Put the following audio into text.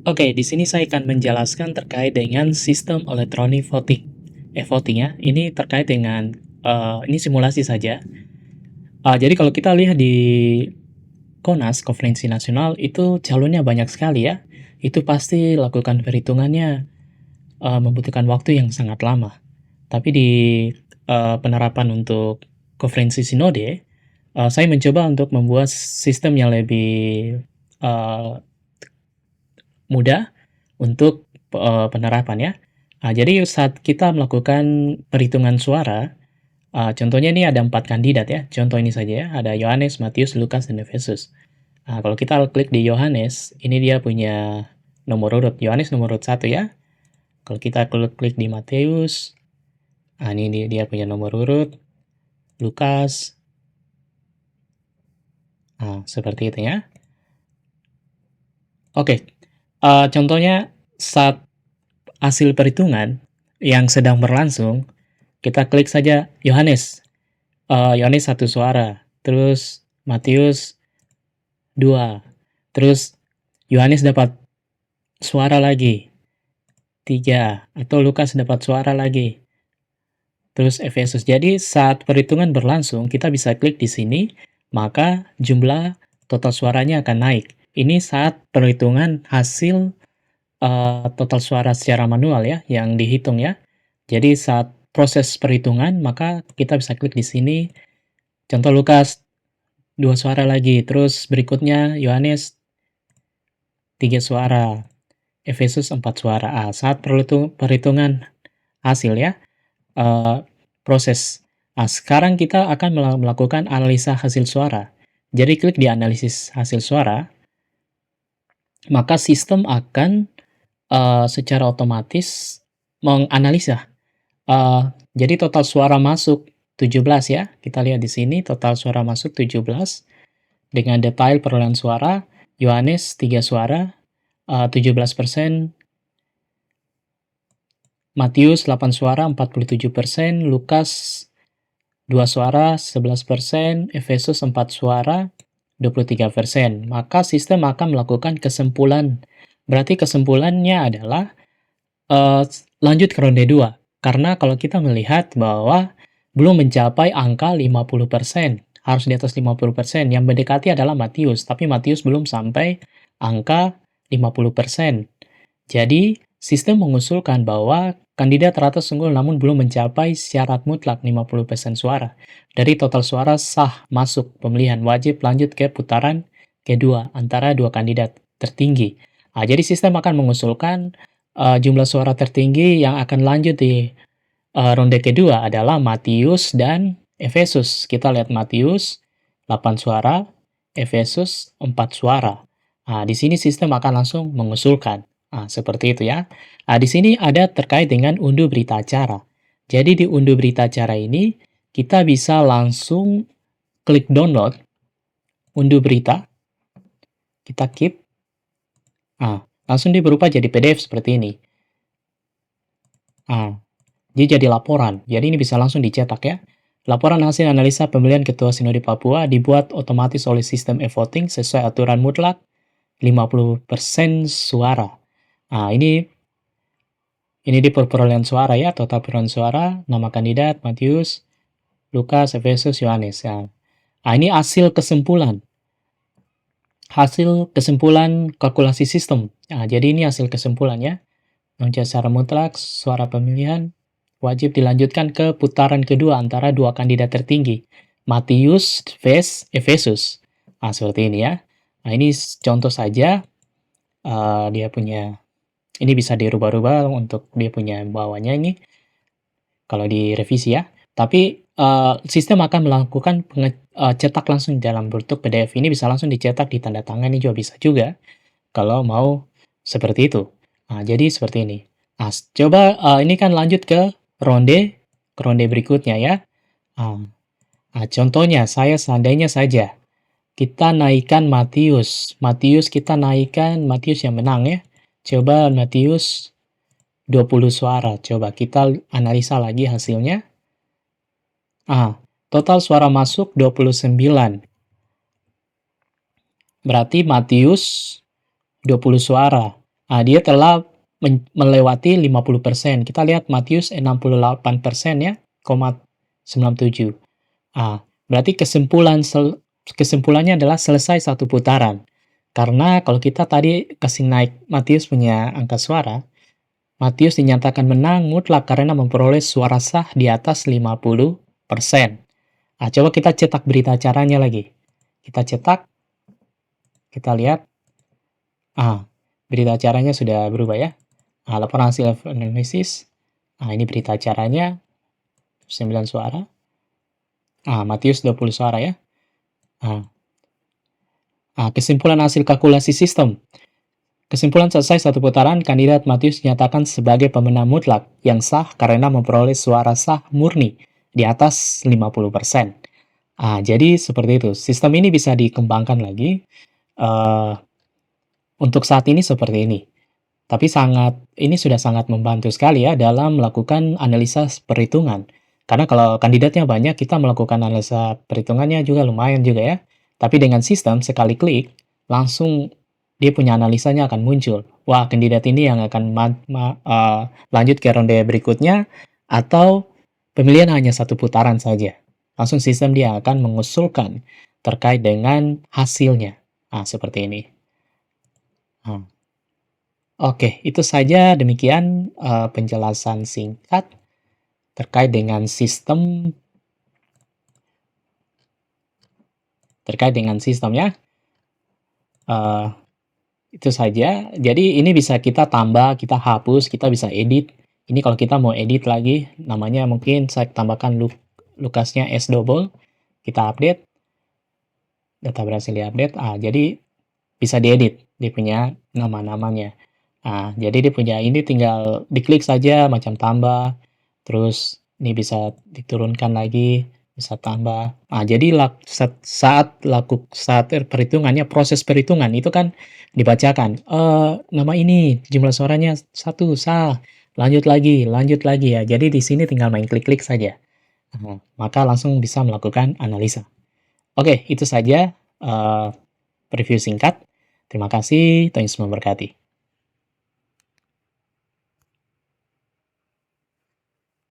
Oke, di sini saya akan menjelaskan terkait dengan sistem electronic voting. Voting ya, ini terkait dengan ini simulasi saja. Jadi kalau kita lihat di KONAS, Konferensi Nasional, itu calonnya banyak sekali ya. Itu pasti lakukan perhitungannya membutuhkan waktu yang sangat lama. Tapi di penerapan untuk konferensi sinode, saya mencoba untuk membuat sistem yang lebih uh, mudah untuk penerapan ya. Jadi saat kita melakukan perhitungan suara, contohnya ini ada 4 kandidat ya. Contoh ini saja ya, ada Yohanes, Matius, Lukas, dan Efesus. Kalau kita klik di Yohanes, ini dia punya nomor urut. Yohanes nomor urut 1 ya. Kalau kita klik di Matius, ini dia punya nomor urut. Lukas, seperti itu ya. Oke, contohnya saat hasil perhitungan yang sedang berlangsung, kita klik saja Yohanes. Yohanes 1 suara, terus Matius 2, terus Yohanes dapat suara lagi 3, atau Lukas dapat suara lagi, terus Efesus. Jadi saat perhitungan berlangsung, kita bisa klik di sini, maka jumlah total suaranya akan naik. Ini saat perhitungan hasil total suara secara manual ya, yang dihitung ya. Jadi saat proses perhitungan, maka kita bisa klik di sini. Contoh Lukas 2 suara lagi, terus berikutnya Yohanes 3 suara, Efesus 4 suara. Saat perhitungan hasil ya, proses. Sekarang kita akan melakukan analisa hasil suara. Jadi klik di analisis hasil suara, maka sistem akan secara otomatis menganalisa. Jadi total suara masuk 17 ya. Kita lihat di sini total suara masuk 17 dengan detail perolehan suara. Yohanes 3 suara, 17%. Matius 8 suara, 47%. Lukas 2 suara, 11%. Efesus 4 suara, 23%. Maka sistem akan melakukan kesimpulan. Berarti kesimpulannya adalah lanjut ke ronde 2. Karena kalau kita melihat bahwa belum mencapai angka 50%, harus di atas 50%. Yang mendekati adalah Matius, tapi Matius belum sampai angka 50%. Jadi, sistem mengusulkan bahwa kandidat teratas unggul namun belum mencapai syarat mutlak 50% suara. Dari total suara sah masuk pemilihan, wajib lanjut ke putaran kedua antara dua kandidat tertinggi. Jadi sistem akan mengusulkan jumlah suara tertinggi yang akan lanjut di ronde kedua adalah Matius dan Efesus. Kita lihat Matius 8 suara, Efesus 4 suara. Di sini sistem akan langsung mengusulkan. Seperti itu ya. Di sini ada terkait dengan unduh berita acara. Jadi di unduh berita acara ini, kita bisa langsung klik download, unduh berita, kita keep, langsung dia berubah jadi PDF seperti ini. Dia jadi laporan, jadi ini bisa langsung dicetak ya. Laporan hasil analisa pemilihan Ketua Sinode Papua dibuat otomatis oleh sistem e-voting sesuai aturan mutlak 50% suara. Ini di perolehan suara ya, total perolehan suara, nama kandidat, Matius, Lukas, Efesus, Yohanes. Ini hasil kesimpulan. Hasil kesimpulan kalkulasi sistem. Jadi ini hasil kesimpulannya. Secara mutlak, suara pemilihan wajib dilanjutkan ke putaran kedua antara dua kandidat tertinggi, Matius vs Efesus. Seperti ini ya. Ini contoh saja. Dia punya, ini bisa dirubah-rubah untuk dia punya bawahnya ini, kalau direvisi ya. Tapi sistem akan melakukan cetak langsung dalam bentuk PDF. Ini bisa langsung dicetak, ditandatangani juga bisa juga, kalau mau seperti itu. Jadi seperti ini. Coba ini kan lanjut ke ronde berikutnya ya. Contohnya, seandainya saja kita naikkan Matius. Kita naikkan Matius yang menang ya. Coba Matius 20 suara. Coba kita analisa lagi hasilnya. Total suara masuk 29. Berarti Matius 20 suara. Dia telah melewati 50%. Kita lihat Matius 68% ya, 97. Berarti kesimpulannya adalah selesai satu putaran. Karena kalau kita tadi kasih naik Matius punya angka suara, Matius dinyatakan menang mutlak karena memperoleh suara sah di atas 50%. Coba kita cetak berita acaranya lagi. Kita cetak, kita lihat. Berita acaranya sudah berubah ya. Laporan hasil analisis. Ini berita acaranya 9 suara. Matius 20 suara ya. Kesimpulan hasil kalkulasi sistem. Kesimpulan selesai satu putaran, kandidat Matius dinyatakan sebagai pemenang mutlak yang sah karena memperoleh suara sah murni di atas 50%. Jadi seperti itu. Sistem ini bisa dikembangkan lagi. Untuk saat ini seperti ini. Tapi ini sudah sangat membantu sekali ya dalam melakukan analisa perhitungan. Karena kalau kandidatnya banyak, kita melakukan analisa perhitungannya juga lumayan juga ya. Tapi dengan sistem, sekali klik, langsung dia punya analisanya akan muncul. Wah, kandidat ini yang akan lanjut ke ronde berikutnya, atau pemilihan hanya satu putaran saja. Langsung sistem dia akan mengusulkan terkait dengan hasilnya. Seperti ini. Oke, itu saja demikian penjelasan singkat terkait dengan sistem ya. Itu saja. Jadi ini bisa kita tambah, kita hapus, kita bisa edit. Ini kalau kita mau edit lagi, namanya mungkin saya tambahkan Lukasnya S double. Kita update. Data berhasil diupdate. Jadi bisa diedit dia punya nama-namanya. Jadi dia punya ini tinggal diklik saja macam tambah. Terus ini bisa diturunkan lagi, bisa tambah. Jadi saat perhitungannya, proses perhitungan itu kan dibacakan. Nama ini jumlah suaranya 1 sah. Lanjut lagi ya. Jadi di sini tinggal main klik-klik saja. Maka langsung bisa melakukan analisa. Oke, itu saja review singkat. Terima kasih, Tuhan Yesus memberkati.